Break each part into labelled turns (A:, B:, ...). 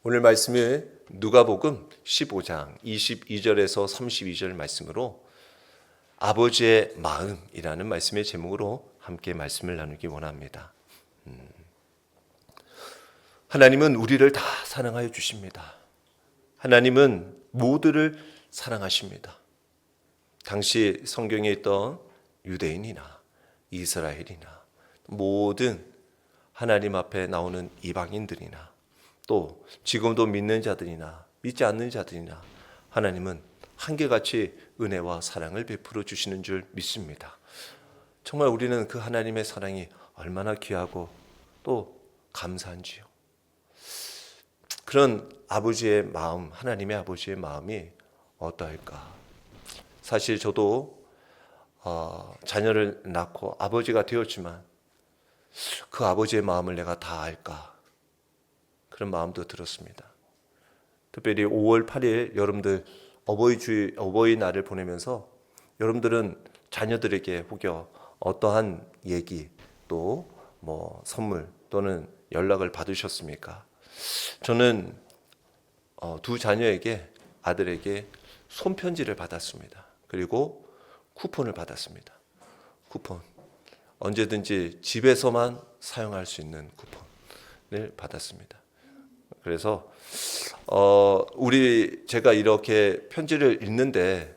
A: 오늘 말씀은 누가복음 15장 22절에서 32절 말씀으로 아버지의 마음이라는 말씀의 제목으로 함께 말씀을 나누기 원합니다. 하나님은 우리를 다 사랑하여 주십니다. 하나님은 모두를 사랑하십니다. 당시 성경에 있던 유대인이나 이스라엘이나 모든 하나님 앞에 나오는 이방인들이나 또 지금도 믿는 자들이나 믿지 않는 자들이나 하나님은 한결같이 은혜와 사랑을 베풀어 주시는 줄 믿습니다. 정말 우리는 그 하나님의 사랑이 얼마나 귀하고 또 감사한지요. 그런 아버지의 마음, 하나님의 아버지의 마음이 어떠할까? 사실 저도 자녀를 낳고 아버지가 되었지만 그 아버지의 마음을 내가 다 알까? 그런 마음도 들었습니다. 특별히 5월 8일 여러분들 어버이날을 보내면서 여러분들은 자녀들에게 혹여 어떠한 얘기 또 선물 또는 연락을 받으셨습니까? 저는 두 자녀에게 아들에게 손편지를 받았습니다. 그리고 쿠폰을 받았습니다. 쿠폰 언제든지 집에서만 사용할 수 있는 쿠폰을 받았습니다. 그래서 제가 이렇게 편지를 읽는데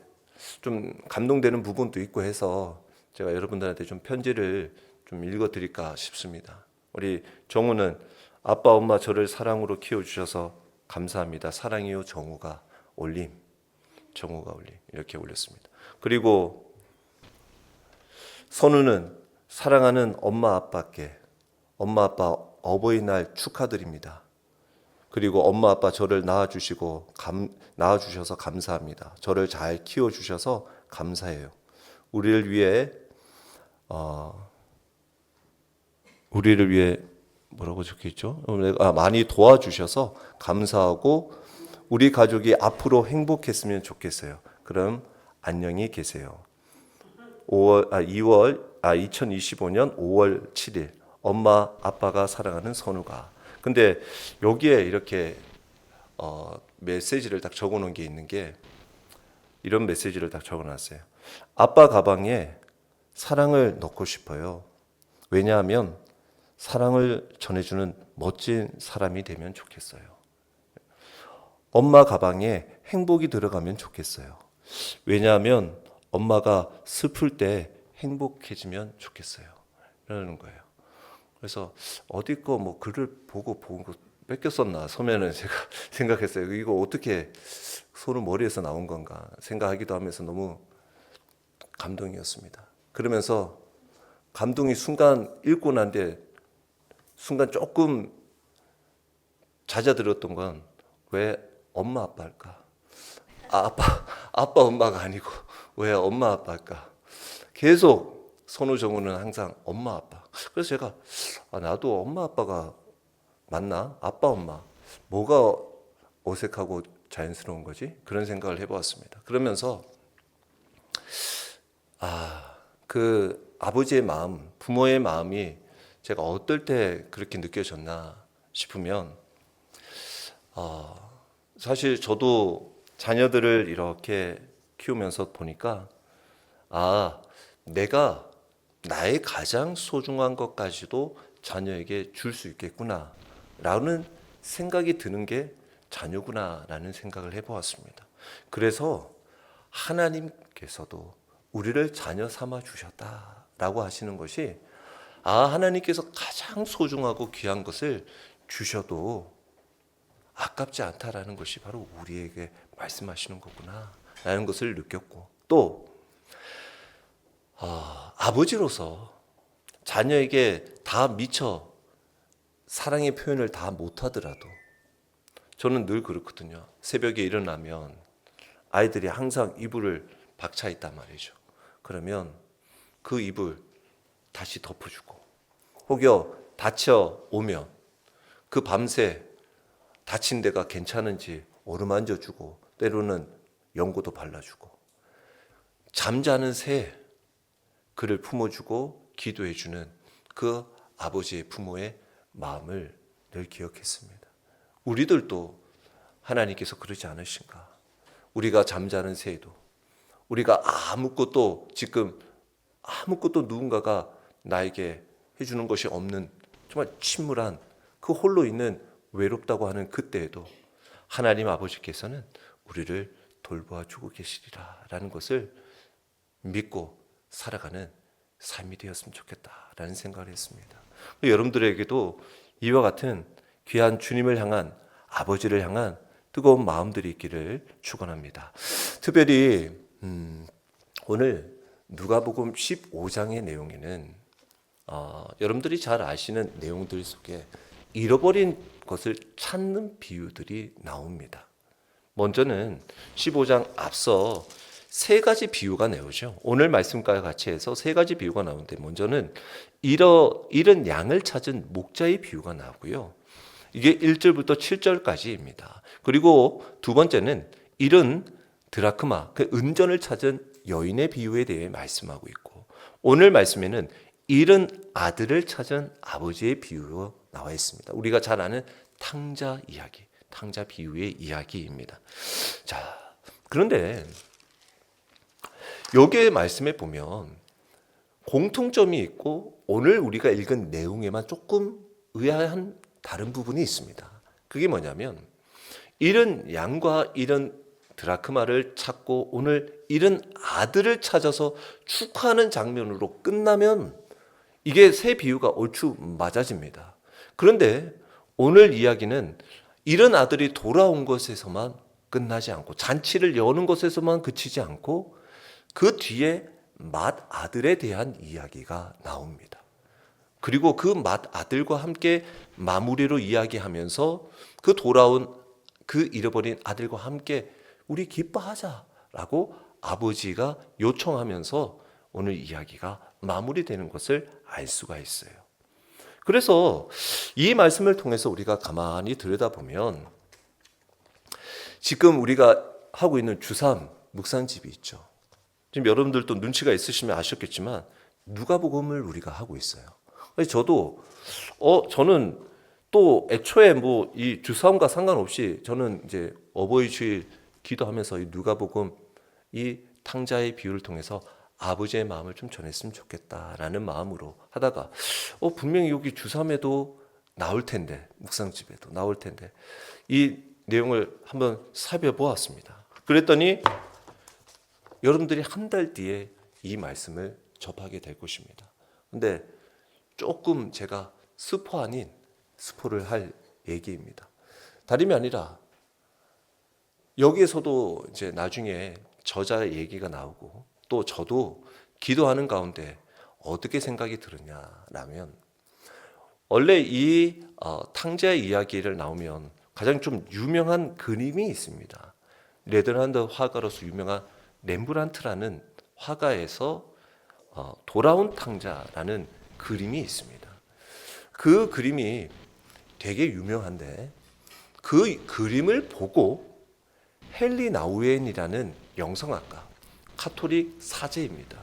A: 좀 감동되는 부분도 있고 해서 제가 여러분들한테 좀 편지를 좀 읽어드릴까 싶습니다. 우리 정우는 아빠 엄마 저를 사랑으로 키워주셔서 감사합니다. 사랑해요 정우가 올림 이렇게 올렸습니다. 그리고 선우는 사랑하는 엄마 아빠께 엄마 아빠 어버이날 축하드립니다. 그리고 엄마 아빠 저를 낳아주셔서 감사합니다. 저를 잘 키워주셔서 감사해요. 우리를 위해 뭐라고 적혀있죠? 많이 도와주셔서 감사하고 우리 가족이 앞으로 행복했으면 좋겠어요. 그럼 안녕히 계세요. 2025년 5월 7일 엄마 아빠가 사랑하는 선우가. 근데 여기에 이렇게 메시지를 딱 적어놓은 게 있는 게 이런 메시지를 딱 적어놨어요. 아빠 가방에 사랑을 넣고 싶어요. 왜냐하면 사랑을 전해주는 멋진 사람이 되면 좋겠어요. 엄마 가방에 행복이 들어가면 좋겠어요. 왜냐하면 엄마가 슬플 때 행복해지면 좋겠어요. 이러는 거예요. 그래서 어디 거 글을 보고 뺏겼었나 서면은 제가 생각했어요. 이거 어떻게 손을 머리에서 나온 건가 생각하기도 하면서 너무 감동이었습니다. 그러면서 감동이 순간 읽고 난 뒤에 순간 조금 잦아들었던 건 왜 엄마 아빠일까? 아빠 엄마가 아니고 왜 엄마 아빠일까? 계속 선우 정우는 항상 엄마 아빠. 그래서 제가 나도 엄마 아빠가 맞나? 아빠 엄마 뭐가 어색하고 자연스러운 거지? 그런 생각을 해보았습니다. 그러면서 그 아버지의 마음, 부모의 마음이 제가 어떨 때 그렇게 느껴졌나 싶으면 사실 저도 자녀들을 이렇게 키우면서 보니까 내가 나의 가장 소중한 것까지도 자녀에게 줄 수 있겠구나 라는 생각이 드는 게 자녀구나라는 생각을 해보았습니다. 그래서 하나님께서도 우리를 자녀 삼아 주셨다라고 하시는 것이 하나님께서 가장 소중하고 귀한 것을 주셔도 아깝지 않다라는 것이 바로 우리에게 말씀하시는 거구나 라는 것을 느꼈고 또 아버지로서 자녀에게 다 미처 사랑의 표현을 다 못하더라도 저는 늘 그렇거든요. 새벽에 일어나면 아이들이 항상 이불을 박차 있단 말이죠. 그러면 그 이불 다시 덮어주고 혹여 다쳐 오면 그 밤새 다친 데가 괜찮은지 어루만져주고 때로는 연고도 발라주고 잠자는 새 그를 품어주고 기도해주는 그 아버지의 부모의 마음을 늘 기억했습니다. 우리들도 하나님께서 그러지 않으신가? 우리가 잠자는 새에도, 우리가 아무것도 누군가가 나에게 해주는 것이 없는 정말 침울한 그 홀로 있는 외롭다고 하는 그때에도 하나님 아버지께서는 우리를 돌보아 주고 계시리라 라는 것을 믿고 살아가는 삶이 되었으면 좋겠다라는 생각을 했습니다. 여러분들에게도 이와 같은 귀한 주님을 향한, 아버지를 향한 뜨거운 마음들이 있기를 축원합니다. 특별히 오늘 누가복음 15장의 내용에는 여러분들이 잘 아시는 내용들 속에 잃어버린 것을 찾는 비유들이 나옵니다. 먼저는 15장 앞서 세 가지 비유가 나오죠. 오늘 말씀과 같이 해서 세 가지 비유가 나오는데, 먼저는 잃은 양을 찾은 목자의 비유가 나오고요. 이게 1절부터 7절까지입니다. 그리고 두 번째는 잃은 드라크마, 그 은전을 찾은 여인의 비유에 대해 말씀하고 있고, 오늘 말씀에는 잃은 아들을 찾은 아버지의 비유가 나와 있습니다. 우리가 잘 아는 탕자 이야기, 탕자 비유의 이야기입니다. 자, 그런데 여기에 말씀에 보면 공통점이 있고 오늘 우리가 읽은 내용에만 조금 의아한 다른 부분이 있습니다. 그게 뭐냐면, 잃은 양과 잃은 드라크마를 찾고 오늘 잃은 아들을 찾아서 축하하는 장면으로 끝나면 이게 세 비유가 얼추 맞아집니다. 그런데 오늘 이야기는 잃은 아들이 돌아온 것에서만 끝나지 않고, 잔치를 여는 것에서만 그치지 않고 그 뒤에 맏아들에 대한 이야기가 나옵니다. 그리고 그 맏아들과 함께 마무리로 이야기하면서 그 돌아온 그 잃어버린 아들과 함께 우리 기뻐하자라고 아버지가 요청하면서 오늘 이야기가 마무리되는 것을 알 수가 있어요. 그래서 이 말씀을 통해서 우리가 가만히 들여다보면 지금 우리가 하고 있는 주삼 묵상집이 있죠. 지금 여러분들도 눈치가 있으시면 아셨겠지만 누가복음을 우리가 하고 있어요. 저는 또 애초에 뭐 이 주삼과 상관없이 저는 이제 어버이 주일 기도하면서 이 누가복음 이 탕자의 비유를 통해서 아버지의 마음을 좀 전했으면 좋겠다라는 마음으로 하다가 분명히 여기 주삼에도 나올 텐데, 묵상집에도 나올 텐데 이 내용을 한번 살펴보았습니다. 그랬더니 여러분들이 한 달 뒤에 이 말씀을 접하게 될 것입니다. 근데 조금 제가 스포 아닌 스포를 할 얘기입니다. 다름이 아니라 여기에서도 이제 나중에 저자의 얘기가 나오고, 또 저도 기도하는 가운데 어떻게 생각이 들었냐라면, 원래 이 탕자의 이야기를 나오면 가장 좀 유명한 그림이 있습니다. 네덜란드 화가로서 유명한 렘브란트라는 화가에서 돌아온 탕자라는 그림이 있습니다. 그 그림이 되게 유명한데 그 그림을 보고 헨리 나우엔이라는 영성학가, 카톨릭 사제입니다.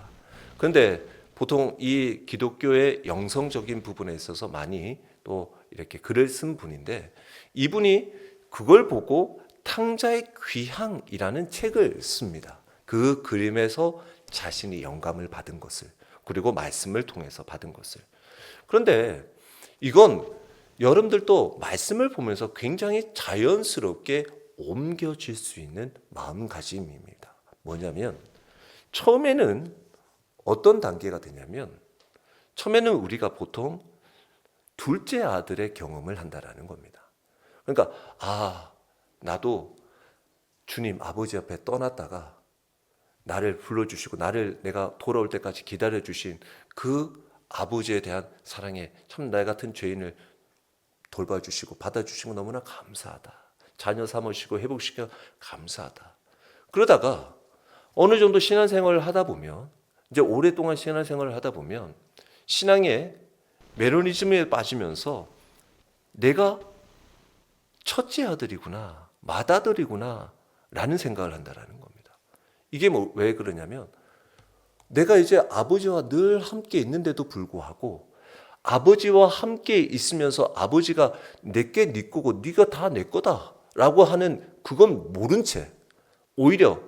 A: 그런데 보통 이 기독교의 영성적인 부분에 있어서 많이 또 이렇게 글을 쓴 분인데, 이분이 그걸 보고 탕자의 귀향이라는 책을 씁니다. 그 그림에서 자신이 영감을 받은 것을, 그리고 말씀을 통해서 받은 것을. 그런데 이건 여러분들도 말씀을 보면서 굉장히 자연스럽게 옮겨질 수 있는 마음가짐입니다. 뭐냐면, 처음에는 어떤 단계가 되냐면, 처음에는 우리가 보통 둘째 아들의 경험을 한다라는 겁니다. 그러니까 나도 주님 아버지 앞에 떠났다가 나를 불러주시고 나를 내가 돌아올 때까지 기다려주신 그 아버지에 대한 사랑에 참 나 같은 죄인을 돌봐주시고 받아주시고 너무나 감사하다. 자녀 삼으시고 회복시켜 감사하다. 그러다가 어느 정도 신앙생활을 하다 보면, 이제 오랫동안 신앙생활을 하다 보면 신앙의 메로니즘에 빠지면서 내가 첫째 아들이구나, 맏아들이구나 라는 생각을 한다라는 겁니다. 이게 왜 그러냐면, 내가 이제 아버지와 늘 함께 있는데도 불구하고 아버지와 함께 있으면서 아버지가 내게 네 거고 네가 다 내 거다 라고 하는 그건 모른 채 오히려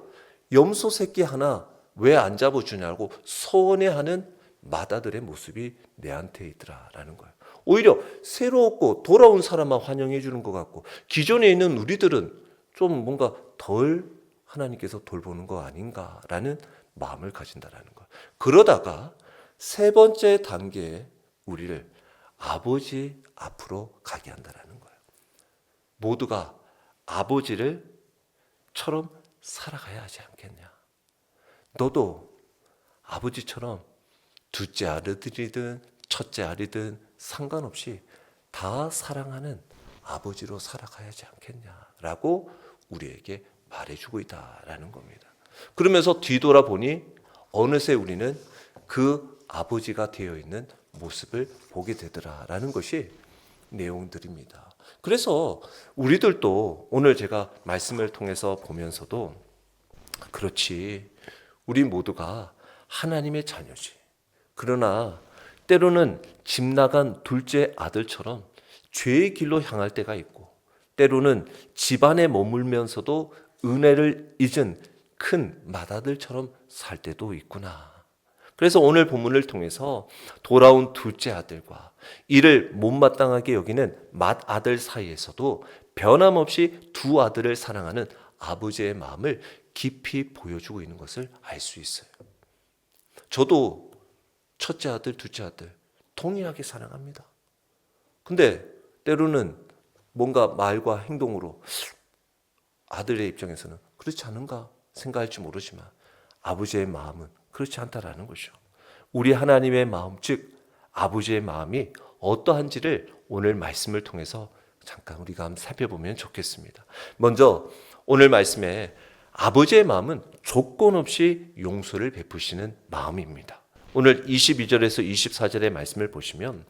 A: 염소 새끼 하나 왜 안 잡아주냐고 서운해하는 맏아들의 모습이 내한테 있더라라는 거예요. 오히려 새롭고 돌아온 사람만 환영해 주는 것 같고 기존에 있는 우리들은 좀 뭔가 덜 하나님께서 돌보는 거 아닌가라는 마음을 가진다라는 거예요. 그러다가 세 번째 단계에 우리를 아버지 앞으로 가게 한다라는 거예요. 모두가 아버지를 처럼 살아가야 하지 않겠냐. 너도 아버지처럼 둘째 아들이든 첫째 아들이든 상관없이 다 사랑하는 아버지로 살아가야지 않겠냐라고 우리에게 말해주고 있다라는 겁니다. 그러면서 뒤돌아보니 어느새 우리는 그 아버지가 되어 있는 모습을 보게 되더라라는 것이 내용들입니다. 그래서 우리들도 오늘 제가 말씀을 통해서 보면서도 그렇지, 우리 모두가 하나님의 자녀지. 그러나 때로는 집 나간 둘째 아들처럼 죄의 길로 향할 때가 있고 때로는 집안에 머물면서도 은혜를 잊은 큰 맏아들처럼 살 때도 있구나. 그래서 오늘 본문을 통해서 돌아온 둘째 아들과 이를 못마땅하게 여기는 맏아들 사이에서도 변함없이 두 아들을 사랑하는 아버지의 마음을 깊이 보여주고 있는 것을 알 수 있어요. 저도 첫째 아들, 둘째 아들 동일하게 사랑합니다. 근데 때로는 뭔가 말과 행동으로 아들의 입장에서는 그렇지 않은가 생각할지 모르지만 아버지의 마음은 그렇지 않다라는 것이죠. 우리 하나님의 마음, 즉 아버지의 마음이 어떠한지를 오늘 말씀을 통해서 잠깐 우리가 한번 살펴보면 좋겠습니다. 먼저 오늘 말씀에 아버지의 마음은 조건 없이 용서를 베푸시는 마음입니다. 오늘 22절에서 24절의 말씀을 보시면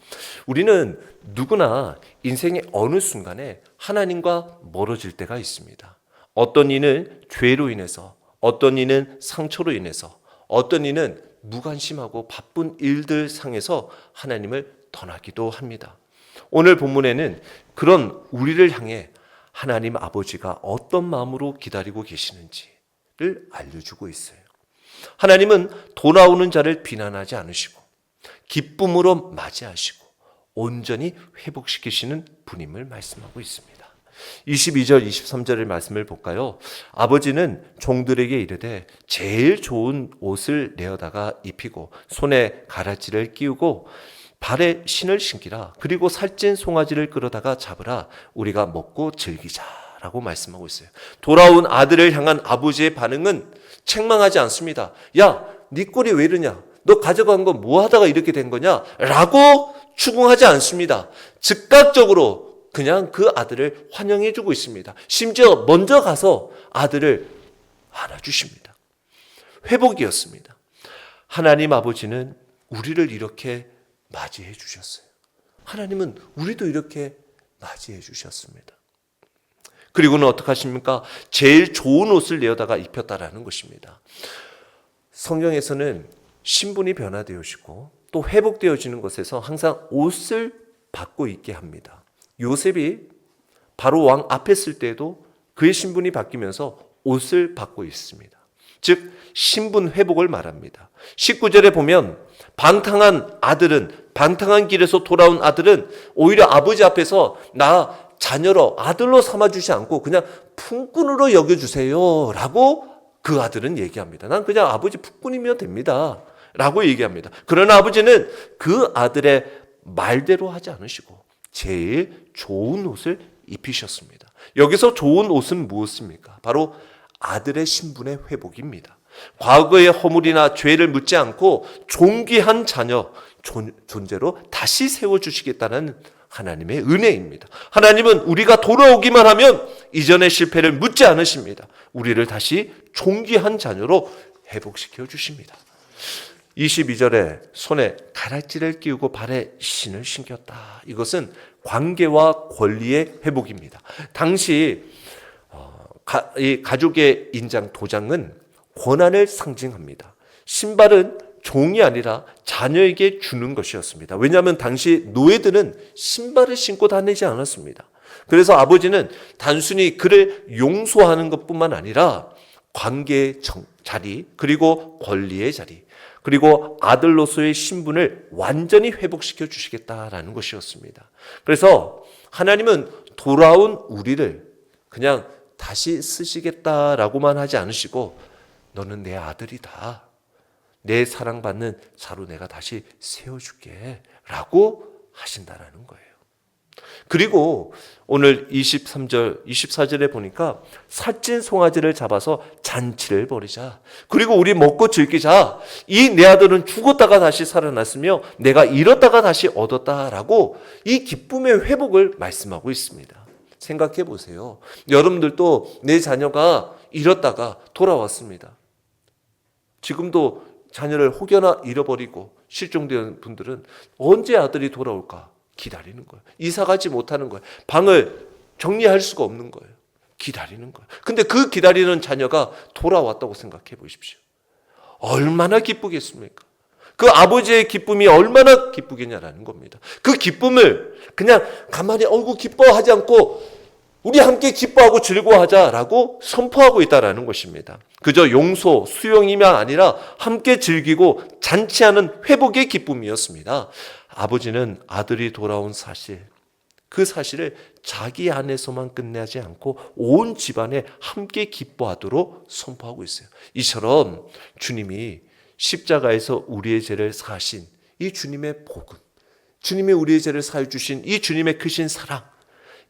A: 우리는 누구나 인생의 어느 순간에 하나님과 멀어질 때가 있습니다. 어떤 이는 죄로 인해서, 어떤 이는 상처로 인해서, 어떤 이는 무관심하고 바쁜 일들 상에서 하나님을 떠나기도 합니다. 오늘 본문에는 그런 우리를 향해 하나님 아버지가 어떤 마음으로 기다리고 계시는지를 알려주고 있어요. 하나님은 돌아오는 자를 비난하지 않으시고 기쁨으로 맞이하시고 온전히 회복시키시는 분임을 말씀하고 있습니다. 22절, 23절의 말씀을 볼까요? 아버지는 종들에게 이르되 제일 좋은 옷을 내어다가 입히고 손에 가라지를 끼우고 발에 신을 신기라. 그리고 살찐 송아지를 끌어다가 잡으라. 우리가 먹고 즐기자라고 말씀하고 있어요. 돌아온 아들을 향한 아버지의 반응은 책망하지 않습니다. 야, 네 꼴이 왜 이러냐? 너 가져간 거 뭐 하다가 이렇게 된 거냐? 라고 추궁하지 않습니다. 즉각적으로 그냥 그 아들을 환영해 주고 있습니다. 심지어 먼저 가서 아들을 안아주십니다. 회복이었습니다. 하나님 아버지는 우리를 이렇게 맞이해 주셨어요. 하나님은 우리도 이렇게 맞이해 주셨습니다. 그리고는 어떻게 하십니까? 제일 좋은 옷을 내어다가 입혔다라는 것입니다. 성경에서는 신분이 변화되어지고 또 회복되어지는 것에서 항상 옷을 받고 있게 합니다. 요셉이 바로 왕 앞에 있을 때에도 그의 신분이 바뀌면서 옷을 받고 있습니다. 즉 신분 회복을 말합니다. 19절에 보면 방탕한 길에서 돌아온 아들은 오히려 아버지 앞에서 나 자녀로 아들로 삼아주지 않고 그냥 품꾼으로 여겨주세요 라고 그 아들은 얘기합니다. 난 그냥 아버지 품꾼이면 됩니다 라고 얘기합니다. 그러나 아버지는 그 아들의 말대로 하지 않으시고 제일 좋은 옷을 입히셨습니다. 여기서 좋은 옷은 무엇입니까? 바로 아들의 신분의 회복입니다. 과거의 허물이나 죄를 묻지 않고 존귀한 자녀 존재로 다시 세워주시겠다는 하나님의 은혜입니다. 하나님은 우리가 돌아오기만 하면 이전의 실패를 묻지 않으십니다. 우리를 다시 존귀한 자녀로 회복시켜 주십니다. 22절에 손에 가라지를 끼우고 발에 신을 신겼다. 이것은 관계와 권리의 회복입니다. 당시 이 가족의 인장 도장은 권한을 상징합니다. 신발은 종이 아니라 자녀에게 주는 것이었습니다. 왜냐하면 당시 노예들은 신발을 신고 다니지 않았습니다. 그래서 아버지는 단순히 그를 용서하는 것뿐만 아니라 관계의 자리, 그리고 권리의 자리, 그리고 아들로서의 신분을 완전히 회복시켜 주시겠다라는 것이었습니다. 그래서 하나님은 돌아온 우리를 그냥 다시 쓰시겠다라고만 하지 않으시고, 너는 내 아들이다, 내 사랑받는 자로 내가 다시 세워줄게 라고 하신다라는 거예요. 그리고 오늘 23절, 24절에 보니까 살찐 송아지를 잡아서 잔치를 벌이자. 그리고 우리 먹고 즐기자. 이 내 아들은 죽었다가 다시 살아났으며 내가 잃었다가 다시 얻었다라고 이 기쁨의 회복을 말씀하고 있습니다. 생각해 보세요. 여러분들도 내 자녀가 잃었다가 돌아왔습니다. 지금도 자녀를 혹여나 잃어버리고 실종된 분들은 언제 아들이 돌아올까 기다리는 거예요. 이사 가지 못하는 거예요. 방을 정리할 수가 없는 거예요. 기다리는 거예요. 근데 그 기다리는 자녀가 돌아왔다고 생각해 보십시오. 얼마나 기쁘겠습니까? 그 아버지의 기쁨이 얼마나 기쁘겠냐라는 겁니다. 그 기쁨을 그냥 가만히 어이구 기뻐하지 않고 우리 함께 기뻐하고 즐거워하자라고 선포하고 있다는 것입니다. 그저 용서, 수용이만 아니라 함께 즐기고 잔치하는 회복의 기쁨이었습니다. 아버지는 아들이 돌아온 사실, 그 사실을 자기 안에서만 끝내지 않고 온 집안에 함께 기뻐하도록 선포하고 있어요. 이처럼 주님이 십자가에서 우리의 죄를 사하신 이 주님의 복음, 주님이 우리의 죄를 사해 주신 이 주님의 크신 사랑,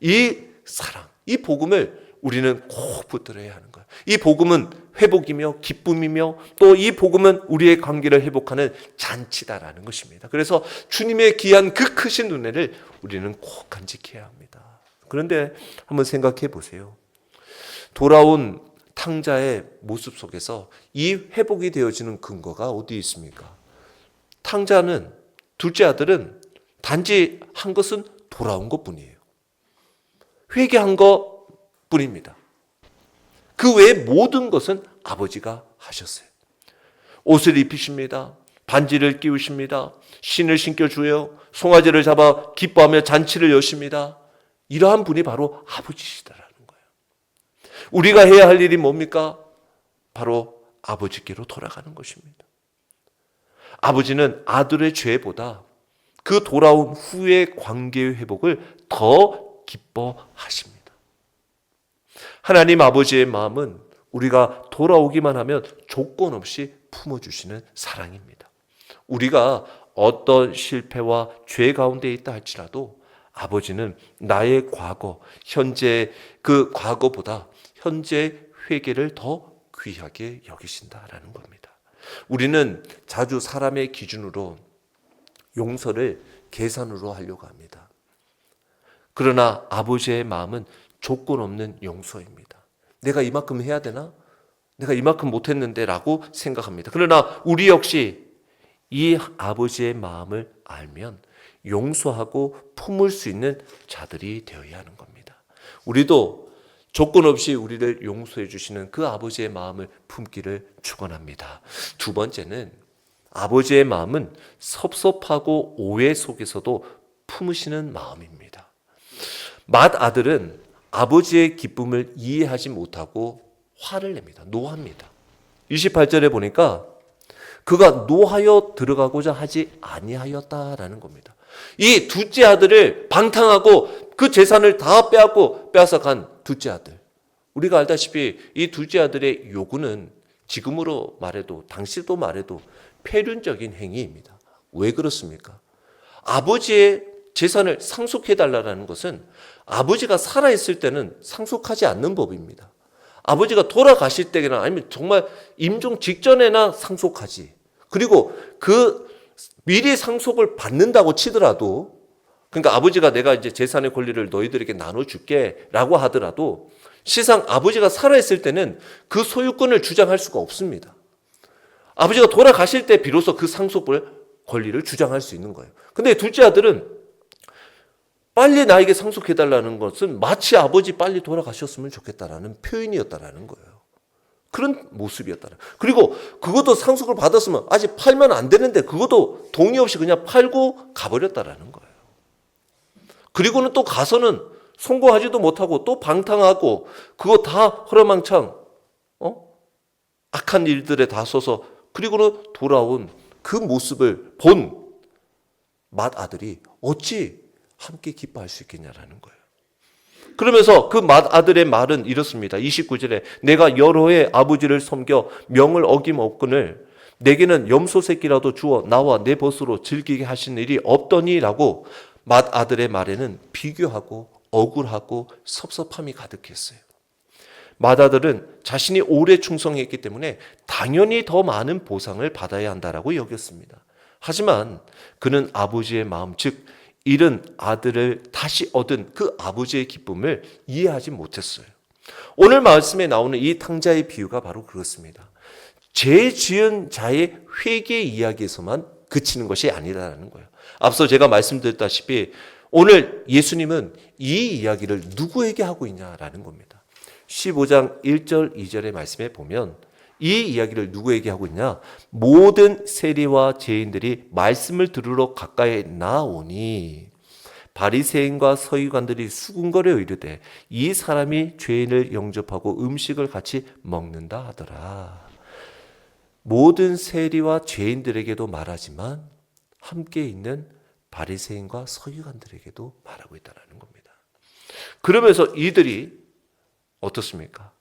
A: 이 복음을 우리는 꼭 붙들어야 하는 거예요. 이 복음은 회복이며 기쁨이며 또 이 복음은 우리의 관계를 회복하는 잔치다라는 것입니다. 그래서 주님의 귀한 그 크신 은혜를 우리는 꼭 간직해야 합니다. 그런데 한번 생각해 보세요. 돌아온 탕자의 모습 속에서 이 회복이 되어지는 근거가 어디 있습니까? 탕자는, 둘째 아들은 단지 한 것은 돌아온 것뿐이에요. 회개한 것뿐입니다. 그 외의 모든 것은 아버지가 하셨어요. 옷을 입히십니다. 반지를 끼우십니다. 신을 신겨주어요. 송아지를 잡아 기뻐하며 잔치를 여십니다. 이러한 분이 바로 아버지시다라는 거예요. 우리가 해야 할 일이 뭡니까? 바로 아버지께로 돌아가는 것입니다. 아버지는 아들의 죄보다 그 돌아온 후의 관계의 회복을 더 기뻐하십니다. 하나님 아버지의 마음은 우리가 돌아오기만 하면 조건 없이 품어주시는 사랑입니다. 우리가 어떤 실패와 죄 가운데 있다 할지라도 아버지는 나의 과거, 현재 그 과거보다 현재 회개를 더 귀하게 여기신다라는 겁니다. 우리는 자주 사람의 기준으로 용서를 계산으로 하려고 합니다. 그러나 아버지의 마음은 조건 없는 용서입니다. 내가 이만큼 해야 되나? 내가 이만큼 못했는데 라고 생각합니다. 그러나 우리 역시 이 아버지의 마음을 알면 용서하고 품을 수 있는 자들이 되어야 하는 겁니다. 우리도 조건 없이 우리를 용서해 주시는 그 아버지의 마음을 품기를 축원합니다. 두 번째는 아버지의 마음은 섭섭하고 오해 속에서도 품으시는 마음입니다. 맏아들은 아버지의 기쁨을 이해하지 못하고 화를 냅니다. 노합니다. 28절에 보니까 그가 노하여 들어가고자 하지 아니하였다라는 겁니다. 이 둘째 아들을 방탕하고 그 재산을 다 빼앗아간 둘째 아들. 우리가 알다시피 이 둘째 아들의 요구는 지금으로 말해도 당시도 말해도 폐륜적인 행위입니다. 왜 그렇습니까? 아버지의 재산을 상속해달라는 것은 아버지가 살아있을 때는 상속하지 않는 법입니다. 아버지가 돌아가실 때나 아니면 정말 임종 직전에나 상속하지. 그리고 그 미리 상속을 받는다고 치더라도, 그러니까 아버지가 내가 이제 재산의 권리를 너희들에게 나눠줄게 라고 하더라도 시상 아버지가 살아있을 때는 그 소유권을 주장할 수가 없습니다. 아버지가 돌아가실 때 비로소 그 상속을 권리를 주장할 수 있는 거예요. 근데 둘째 아들은 빨리 나에게 상속해달라는 것은 마치 아버지 빨리 돌아가셨으면 좋겠다라는 표현이었다라는 거예요. 그런 모습이었다는. 그리고 그것도 상속을 받았으면 아직 팔면 안 되는데 그것도 동의 없이 그냥 팔고 가버렸다라는 거예요. 그리고는 또 가서는 송구하지도 못하고 또 방탕하고 그거 다 허러망창 악한 일들에 다 써서 그리고는 돌아온 그 모습을 본 맏아들이 어찌 함께 기뻐할 수 있겠냐라는 거예요. 그러면서 그 맏아들의 말은 이렇습니다. 29절에 내가 여러 해 아버지를 섬겨 명을 어김없거늘 내게는 염소 새끼라도 주어 나와 내 벗으로 즐기게 하신 일이 없더니라고 맏아들의 말에는 비교하고 억울하고 섭섭함이 가득했어요. 맏아들은 자신이 오래 충성했기 때문에 당연히 더 많은 보상을 받아야 한다라고 여겼습니다. 하지만 그는 아버지의 마음, 즉 잃은 아들을 다시 얻은 그 아버지의 기쁨을 이해하지 못했어요. 오늘 말씀에 나오는 이 탕자의 비유가 바로 그렇습니다. 죄 지은 자의 회개 이야기에서만 그치는 것이 아니라는 거예요. 앞서 제가 말씀드렸다시피 오늘 예수님은 이 이야기를 누구에게 하고 있냐라는 겁니다. 15장 1절 2절의 말씀에 보면 이 이야기를 누구에게 하고 있냐? 모든 세리와 죄인들이 말씀을 들으러 가까이 나오니 바리새인과 서기관들이 수군거려 이르되 이 사람이 죄인을 영접하고 음식을 같이 먹는다 하더라. 모든 세리와 죄인들에게도 말하지만 함께 있는 바리새인과 서기관들에게도 말하고 있다는 겁니다. 그러면서 이들이 어떻습니까?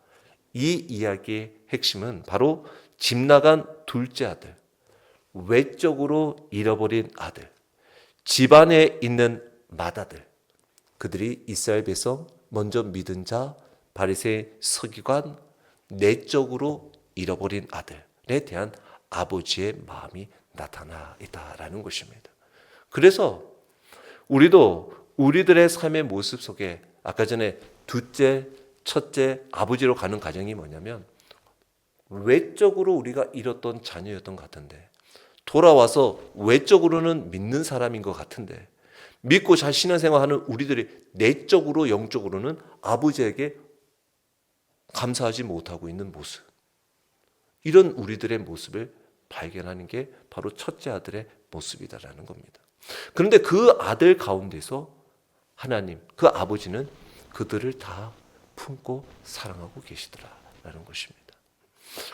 A: 이 이야기의 핵심은 바로 집 나간 둘째 아들, 외적으로 잃어버린 아들, 집안에 있는 맏아들, 그들이 이스라엘 백성 먼저 믿은 자, 바리새인 서기관, 내적으로 잃어버린 아들에 대한 아버지의 마음이 나타나 있다라는 것입니다. 그래서 우리도 우리들의 삶의 모습 속에 아까 전에 둘째, 첫째, 아버지로 가는 과정이 뭐냐면 외적으로 우리가 잃었던 자녀였던 것 같은데 돌아와서 외적으로는 믿는 사람인 것 같은데 믿고 잘 신앙생활하는 우리들이 내적으로 영적으로는 아버지에게 감사하지 못하고 있는 모습, 이런 우리들의 모습을 발견하는 게 바로 첫째 아들의 모습이다라는 겁니다. 그런데 그 아들 가운데서 하나님, 그 아버지는 그들을 다 품고 사랑하고 계시더라라는 것입니다.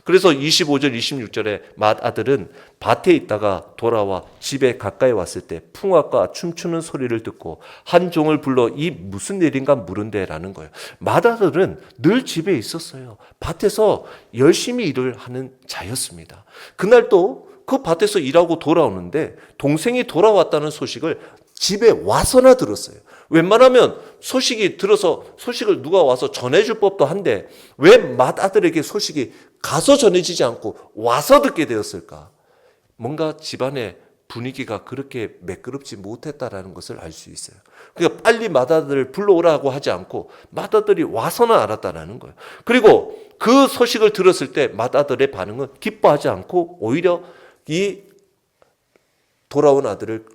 A: 그래서 25절 26절에 맏아들은 밭에 있다가 돌아와 집에 가까이 왔을 때 풍악과 춤추는 소리를 듣고 한 종을 불러 이 무슨 일인가 물은대라는 거예요. 맏아들은 늘 집에 있었어요. 밭에서 열심히 일을 하는 자였습니다. 그날 또 그 밭에서 일하고 돌아오는데 동생이 돌아왔다는 소식을 집에 와서나 들었어요. 웬만하면 소식이 들어서 소식을 누가 와서 전해줄 법도 한데 왜 맏아들에게 소식이 가서 전해지지 않고 와서 듣게 되었을까? 뭔가 집안의 분위기가 그렇게 매끄럽지 못했다라는 것을 알 수 있어요. 그러니까 빨리 맏아들을 불러오라고 하지 않고 맏아들이 와서는 알았다라는 거예요. 그리고 그 소식을 들었을 때 맏아들의 반응은 기뻐하지 않고 오히려 이 돌아온 아들을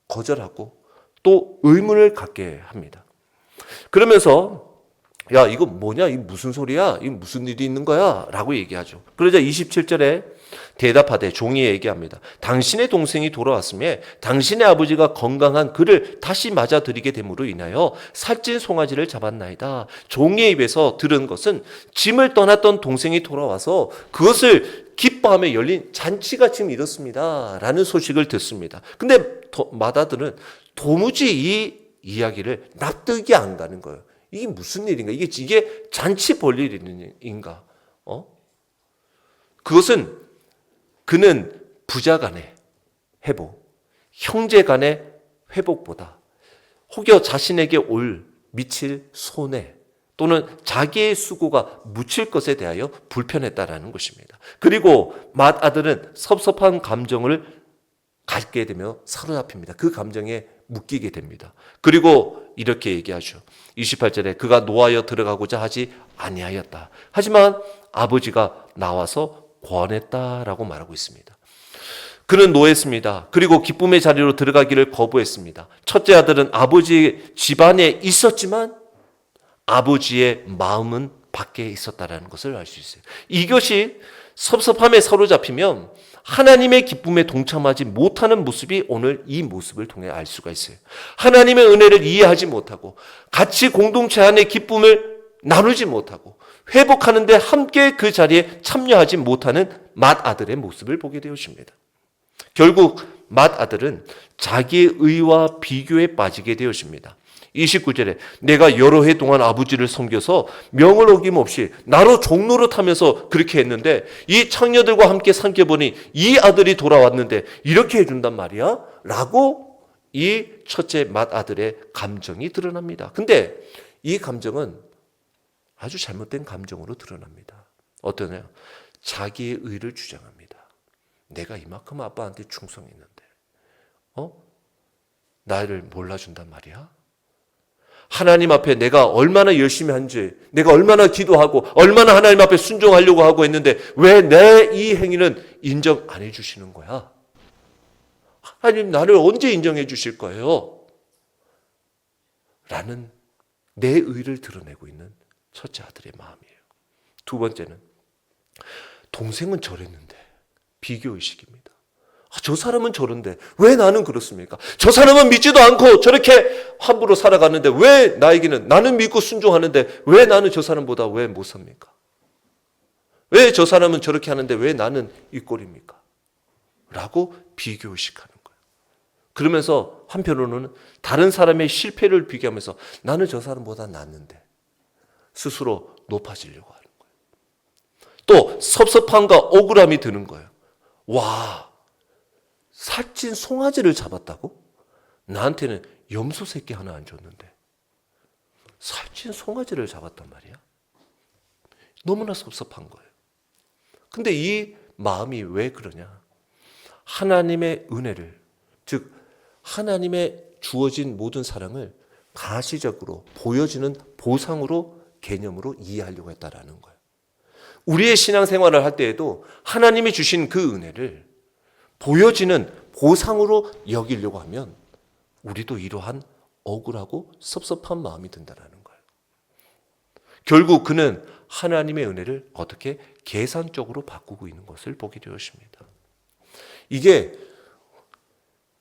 A: 거절하고 또 의문을 갖게 합니다. 그러면서 야, 이거 뭐냐? 이거 무슨 소리야? 이거 무슨 일이 있는 거야? 라고 얘기하죠. 그러자 27절에 대답하되 종이 얘기합니다. 당신의 동생이 돌아왔음에 당신의 아버지가 건강한 그를 다시 맞아들이게 됨으로 인하여 살찐 송아지를 잡았나이다. 종의 입에서 들은 것은 짐을 떠났던 동생이 돌아와서 그것을 기뻐하며 열린 잔치가 지금 이렇습니다. 라는 소식을 듣습니다. 근데 맏아들은 도무지 이 이야기를 납득이 안 가는 거예요. 이게 무슨 일인가? 이게 잔치 볼 일인가? 그것은 그는 부자 간의 회복, 형제 간의 회복보다 혹여 자신에게 미칠 손해 또는 자기의 수고가 묻힐 것에 대하여 불편했다라는 것입니다. 그리고 맏아들은 섭섭한 감정을 갖게 되며 사로잡힙니다. 그 감정에 묶이게 됩니다. 그리고 이렇게 얘기하죠. 28절에 그가 노하여 들어가고자 하지 아니하였다. 하지만 아버지가 나와서 권했다라고 말하고 있습니다. 그는 노했습니다. 그리고 기쁨의 자리로 들어가기를 거부했습니다. 첫째 아들은 아버지 집안에 있었지만 아버지의 마음은 밖에 있었다라는 것을 알 수 있어요. 이것이 섭섭함에 사로잡히면 하나님의 기쁨에 동참하지 못하는 모습이 오늘 이 모습을 통해 알 수가 있어요. 하나님의 은혜를 이해하지 못하고 같이 공동체 안에 기쁨을 나누지 못하고 회복하는데 함께 그 자리에 참여하지 못하는 맏아들의 모습을 보게 되었습니다. 결국 맏아들은 자기의 의와 비교에 빠지게 되었습니다. 29절에 내가 여러 해 동안 아버지를 섬겨서 명을 어김없이 나로 종노릇하면서 그렇게 했는데 이 창녀들과 함께 삼켜보니 이 아들이 돌아왔는데 이렇게 해준단 말이야? 라고 이 첫째 맏아들의 감정이 드러납니다. 근데 이 감정은 아주 잘못된 감정으로 드러납니다. 어떠냐? 자기의 의를 주장합니다. 내가 이만큼 아빠한테 충성했는데 나를 몰라준단 말이야? 하나님 앞에 내가 얼마나 열심히 한지, 내가 얼마나 기도하고 얼마나 하나님 앞에 순종하려고 하고 했는데 왜 내 이 행위는 인정 안 해주시는 거야? 하나님 나를 언제 인정해 주실 거예요? 라는 내 의를 드러내고 있는 첫째 아들의 마음이에요. 두 번째는 동생은 저랬는데 비교의식입니다. 저 사람은 저런데 왜 나는 그렇습니까? 저 사람은 믿지도 않고 저렇게 함부로 살아가는데 왜 나에게는, 나는 믿고 순종하는데 왜 나는 저 사람보다 왜 못 삽니까? 왜 저 사람은 저렇게 하는데 왜 나는 이 꼴입니까? 라고 비교의식하는 거예요. 그러면서 한편으로는 다른 사람의 실패를 비교하면서 나는 저 사람보다 낫는데 스스로 높아지려고 하는 거예요. 또 섭섭함과 억울함이 드는 거예요. 와, 살찐 송아지를 잡았다고? 나한테는 염소 새끼 하나 안 줬는데 살찐 송아지를 잡았단 말이야? 너무나 섭섭한 거예요. 근데 이 마음이 왜 그러냐? 하나님의 은혜를, 즉 하나님의 주어진 모든 사랑을 가시적으로 보여지는 보상으로, 개념으로 이해하려고 했다라는 거예요. 우리의 신앙생활을 할 때에도 하나님이 주신 그 은혜를 보여지는 보상으로 여기려고 하면 우리도 이러한 억울하고 섭섭한 마음이 든다는 거예요. 결국 그는 하나님의 은혜를 어떻게 계산적으로 바꾸고 있는 것을 보게 되었습니다. 이게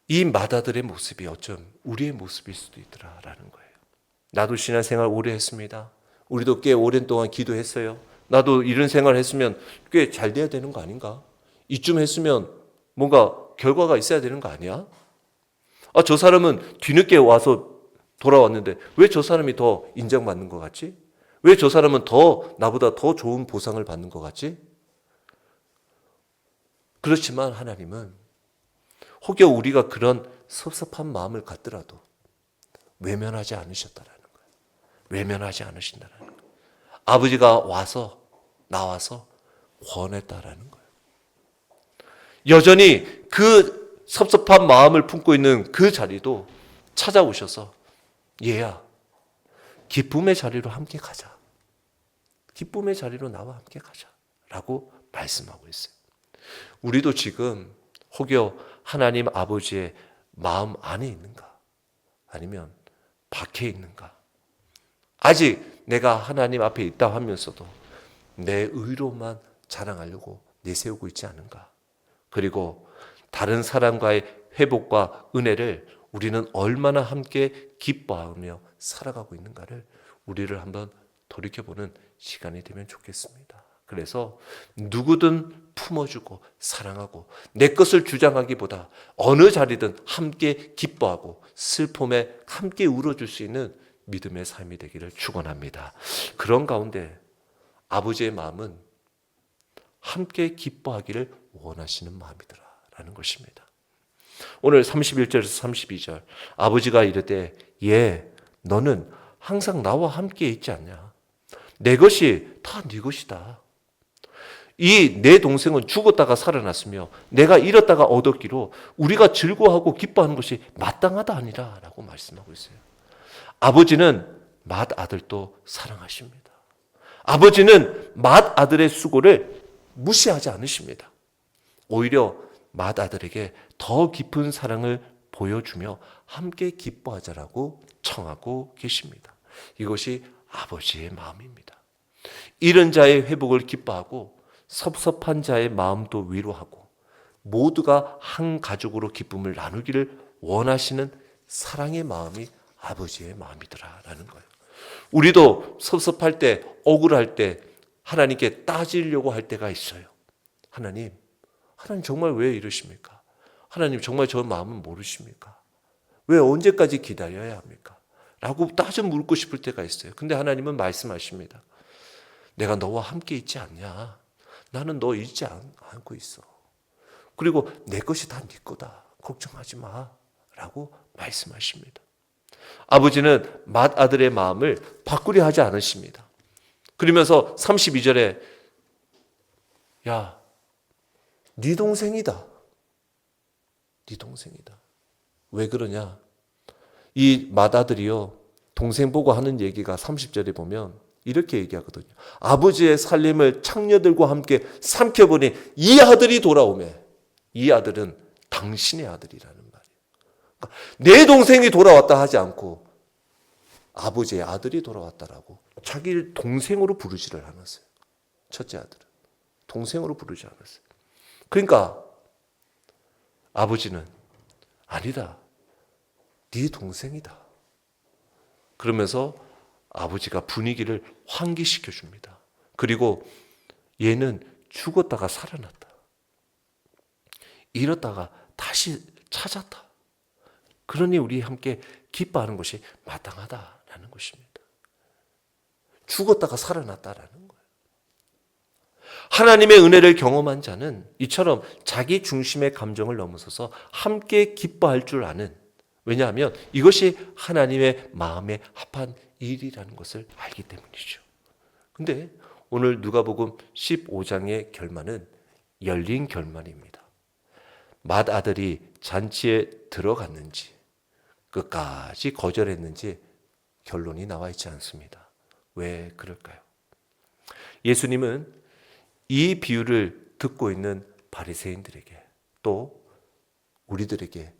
A: 이 맏아들의 모습이 어쩜 우리의 모습일 수도 있더라라는 거예요. 나도 신앙생활 오래 했습니다. 우리도 꽤 오랜 동안 기도했어요. 나도 이런 생활 했으면 꽤 잘 돼야 되는 거 아닌가? 이쯤 했으면 뭔가 결과가 있어야 되는 거 아니야? 저 사람은 뒤늦게 와서 돌아왔는데 왜 저 사람이 더 인정받는 것 같지? 왜 저 사람은 나보다 더 좋은 보상을 받는 것 같지? 그렇지만 하나님은 혹여 우리가 그런 섭섭한 마음을 갖더라도 외면하지 않으셨다라는 거예요. 외면하지 않으신다라는 거예요. 아버지가 나와서 권했다라는 거예요. 여전히 그 섭섭한 마음을 품고 있는 그 자리도 찾아오셔서 얘야, 기쁨의 자리로 함께 가자. 기쁨의 자리로 나와 함께 가자. 라고 말씀하고 있어요. 우리도 지금 혹여 하나님 아버지의 마음 안에 있는가? 아니면 밖에 있는가? 아직 내가 하나님 앞에 있다 하면서도 내 의로만 자랑하려고 내세우고 있지 않은가? 그리고 다른 사람과의 회복과 은혜를 우리는 얼마나 함께 기뻐하며 살아가고 있는가를 우리를 한번 돌이켜보는 시간이 되면 좋겠습니다. 그래서 누구든 품어주고 사랑하고 내 것을 주장하기보다 어느 자리든 함께 기뻐하고 슬픔에 함께 울어줄 수 있는 믿음의 삶이 되기를 축원합니다. 그런 가운데 아버지의 마음은 함께 기뻐하기를 원하시는 마음이더라라는 것입니다. 오늘 31절에서 32절 아버지가 이르되 너는 항상 나와 함께 있지 않냐? 내 것이 다 네 것이다. 이 내 동생은 죽었다가 살아났으며 내가 잃었다가 얻었기로 우리가 즐거워하고 기뻐하는 것이 마땅하다 아니라 라고 말씀하고 있어요. 아버지는 맏아들도 사랑하십니다. 아버지는 맏아들의 수고를 무시하지 않으십니다. 오히려 맏아들에게 더 깊은 사랑을 보여주며 함께 기뻐하자라고 청하고 계십니다. 이것이 아버지의 마음입니다. 잃은 자의 회복을 기뻐하고 섭섭한 자의 마음도 위로하고 모두가 한 가족으로 기쁨을 나누기를 원하시는 사랑의 마음이 아버지의 마음이더라라는 거예요. 우리도 섭섭할 때, 억울할 때 하나님께 따지려고 할 때가 있어요. 하나님 정말 왜 이러십니까? 하나님 정말 저 마음은 모르십니까? 왜 언제까지 기다려야 합니까? 라고 따져 묻고 싶을 때가 있어요. 근데 하나님은 말씀하십니다. 내가 너와 함께 있지 않냐? 나는 너 잊지 않고 있어. 그리고 내 것이 다 네 거다. 걱정하지 마. 라고 말씀하십니다. 아버지는 맏아들의 마음을 바꾸려 하지 않으십니다. 그러면서 32절에 야, 네 동생이다. 네 동생이다. 왜 그러냐? 이 맏아들이요, 동생 보고 하는 얘기가 30절에 보면 이렇게 얘기하거든요. 아버지의 살림을 창녀들과 함께 삼켜보니 이 아들이 돌아오매. 이 아들은 당신의 아들이라는 말이에요. 그러니까 내 동생이 돌아왔다 하지 않고 아버지의 아들이 돌아왔다라고 자기를 동생으로 부르지를 않았어요. 첫째 아들은 동생으로 부르지 않았어요. 그러니까 아버지는 아니다. 네 동생이다. 그러면서 아버지가 분위기를 환기시켜 줍니다. 그리고 얘는 죽었다가 살아났다. 잃었다가 다시 찾았다. 그러니 우리 함께 기뻐하는 것이 마땅하다라는 것입니다. 죽었다가 살아났다라는 거예요. 하나님의 은혜를 경험한 자는 이처럼 자기 중심의 감정을 넘어서서 함께 기뻐할 줄 아는, 왜냐하면 이것이 하나님의 마음에 합한 일이라는 것을 알기 때문이죠. 근데 오늘 누가복음 15장의 결말은 열린 결말입니다. 맏아들이 잔치에 들어갔는지 끝까지 거절했는지 결론이 나와 있지 않습니다. 왜 그럴까요? 예수님은 이 비유를 듣고 있는 바리새인들에게 또 우리들에게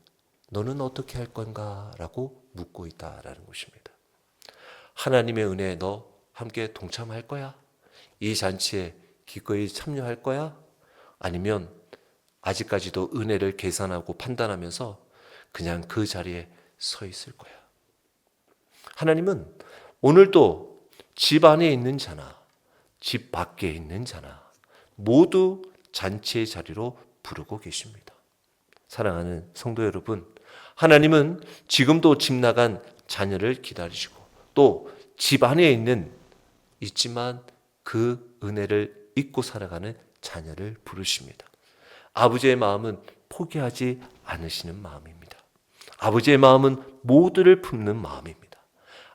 A: 너는 어떻게 할 건가? 라고 묻고 있다라는 것입니다. 하나님의 은혜에 너 함께 동참할 거야? 이 잔치에 기꺼이 참여할 거야? 아니면 아직까지도 은혜를 계산하고 판단하면서 그냥 그 자리에 서 있을 거야? 하나님은 오늘도 집 안에 있는 자나 집 밖에 있는 자나 모두 잔치의 자리로 부르고 계십니다. 사랑하는 성도 여러분, 하나님은 지금도 집 나간 자녀를 기다리시고 또 집 안에 있지만 그 은혜를 잊고 살아가는 자녀를 부르십니다. 아버지의 마음은 포기하지 않으시는 마음입니다. 아버지의 마음은 모두를 품는 마음입니다.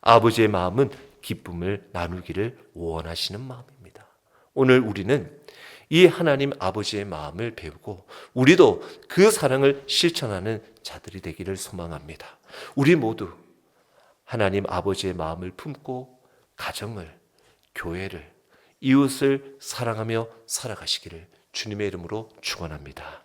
A: 아버지의 마음은 기쁨을 나누기를 원하시는 마음입니다. 오늘 우리는 이 하나님 아버지의 마음을 배우고 우리도 그 사랑을 실천하는 자들이 되기를 소망합니다. 우리 모두 하나님 아버지의 마음을 품고 가정을, 교회를, 이웃을 사랑하며 살아가시기를 주님의 이름으로 축원합니다.